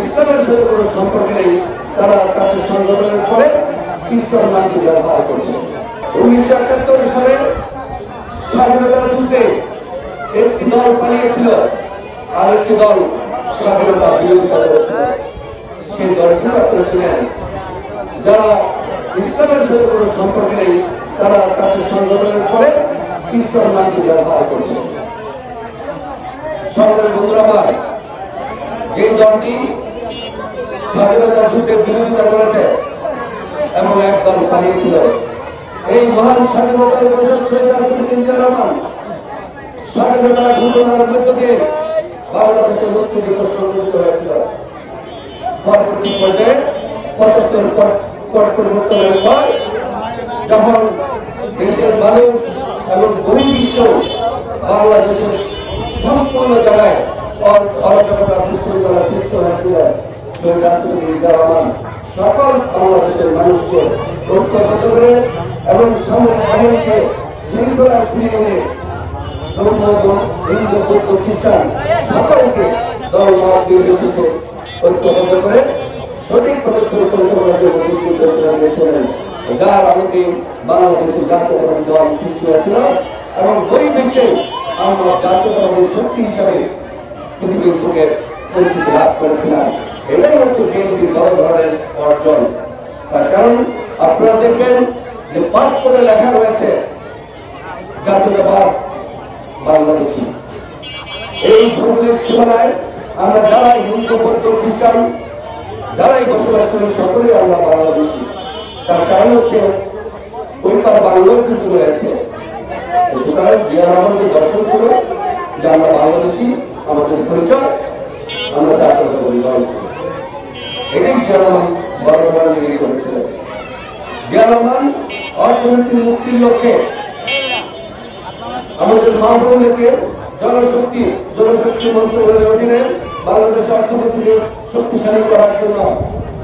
ইসলামের সাথে কোনো সম্পর্ক নেই, তারা তাদের সংগঠনের পরে ইসলাম নামটি ব্যবহার করছে। 1971 সালে স্বাধীনতা যুদ্ধে একটি দল পালিয়েছিল, আর একটি দল স্বাধীনতা বিরোধিতা করেছিল। সেই দলটি আপনারা ছিলেন যারা ইসলামের সাথে কোনো সম্পর্ক নেই, তারা তাদের সংগঠনের পরে ইসলাম নামটি ব্যবহার করছে। সরকারের বন্ধুরা, যে দলটি স্বাধীনতা যুদ্ধের বিরোধিতা করেছে এবং এক দল পালিয়েছিল, এই মহান স্বাধীনতার ঘোষক শহীদ রাষ্ট্রপতি জিয়া রহমান স্বাধীনতা ঘোষণার মধ্য দিয়ে বাংলাদেশের মুক্তি দিবস সংগঠিত হয়েছিল। পরবর্তী পর্যায়ে 75 পট পরিবর্তনের পর যখন দেশের মানুষ এবং বহির্বিশ্ব বাংলাদেশের সম্পূর্ণ জায়গায় অরাজকতা বিশৃঙ্খলা সৃষ্টি হয়েছিল, শহীদ রাষ্ট্রপতি জিয়া রহমান সকল বাংলাদেশের মানুষকে ঐক্যবদ্ধ করে এবং সামরিককে শৃঙ্খলা ফিরিয়ে এনে হিন্দু বৌদ্ধ খ্রিস্টান সকলকে দল মত নির্বিশেষে ঐক্যবদ্ধ করে সঠিক পথে পরিচালিত করার জন্য নির্দেশনা দিয়েছিলেন, যার আলোকে বাংলাদেশের জাতীয়তাবাদী দল সৃষ্টি হয়েছিল এবং ওই বিশ্বে আমরা জাতীয়তাবাদী শক্তি হিসাবে পৃথিবীর বুকে পরিচিতি লাভ করেছিলাম। এটাই হচ্ছে বিএনপির বড় ধরনের অর্জন। তার কারণ আপনারা দেখবেন যে পাসপোর্টে লেখা রয়েছে জাতীয়তাবাদ বাংলাদেশী। এই ভৌগোলিক সীমানায় আমরা যারাই হিন্দু বৌদ্ধ খ্রিস্টান যারাই বসবাস করি সকলেই আমরা বাংলাদেশী। তার কারণ হচ্ছে ওই পার বাংলাও কিন্তু রয়েছে। সুতরাং জিয়া রহমান যে দর্শন ছিল যে আমরা বাংলাদেশী, আমাদের পরিচয় আমরা জাতীয়তাবাদী দল, এটাই জিয়া রহমান বড় ধরনের করেছিলেন। জিয়া রহমান অর্থনৈতিক মুক্তির লক্ষ্যে আমাদের মা বোনদেরকে জনশক্তি মন্ত্রণালয়ের অধীনে বাংলাদেশ অর্থনীতিকে শক্তিশালী করার জন্য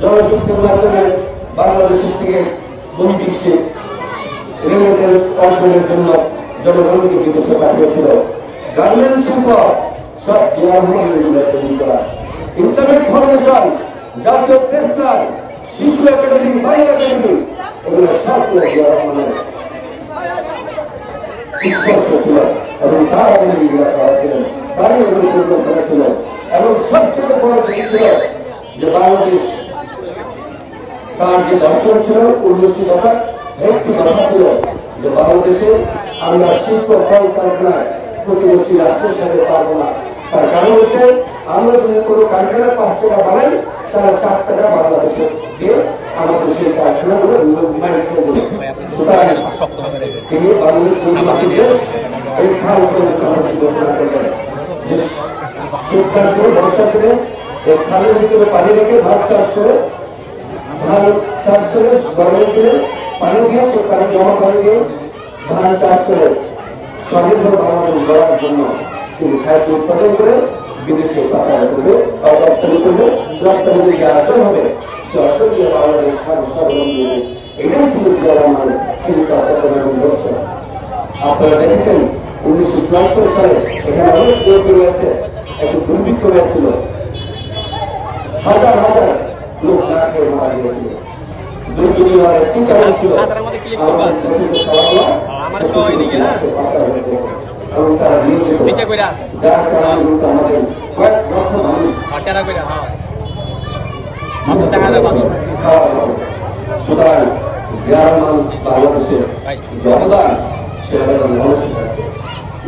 জনশক্তির মাধ্যমে বাংলাদেশের থেকে বহির্বিশ্বে রেমিটেন্স অর্জনের জন্য জনগণকে বিদেশে পাঠিয়েছিল। গার্মেন্টস শিল্প সব জিয়া রহমানের তৈরি করা, ইসলামিক ফাউন্ডেশন, জাতীয় প্রেস ক্লাব, শিশু একাডেমি, বাংলা একাডেমি, এগুলো সব জিয়া রহমানের স্পর্শ ছিল এবং তার ছিলেন, তারই এগুলো করেছিল। এবং সবচেয়ে বড় জিনিস ছিল যে বাংলাদেশ তার যে দর্শন ছিল 19টি দফা, একটি দফা ছিল যে বাংলাদেশে আমরা শিল্প কল কারখানায় প্রতিবেশী রাষ্ট্রের সাথে পারবো না। তার কারণ হচ্ছে আমরা যদি কোনো কারখানা 5 টাকা বানাই, তারা 4 টাকা বাংলাদেশে দিয়ে আমাদের সেই কারখানাগুলো সুতরাং তিনি বাংলাদেশ এই খাল ঘোষণা করলেন। শীতকাল করে বর্ষা করে এই খালের ভিতরে পানি রেখে ভাত চাষ করে গরমের দিনে পানি দিয়ে সে পানি জমা করে দিয়ে ধান চাষ করে স্বনির্ভর বাংলাদেশ গড়ার জন্য তিনি খাদ্য উৎপাদন করে বিদেশে পাচার করবে, রপ্তানি করবে, রপ্তানি যে অর্জন হবে সে অর্জন দিয়ে বাংলাদেশ স্বাবলম্বী হবে। এটাই ছিল জিয়া রহমানের চিন্তা চেতনা এবং দর্শন। আপনারা দেখেছেন 1974 সালে এখানে অনেক দুর্নীতি রয়েছে, একটু দুর্ভিক্ষ হয়েছিল, হাজার হাজার লোক না খেয়ে মারা গিয়েছিল। দুর্নীতি হওয়ার একটি কারণ ছিল আমাদের দেশের যে খাওয়া এবং তারা নিয়োজিত, যার কারণে কিন্তু আমাদের কয়েক লক্ষ মানুষ সুতরাং জিয়া রহমান বাংলাদেশের যে অবদান সে অবদান মানুষ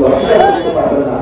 অস্বীকার করতে পারবেন না।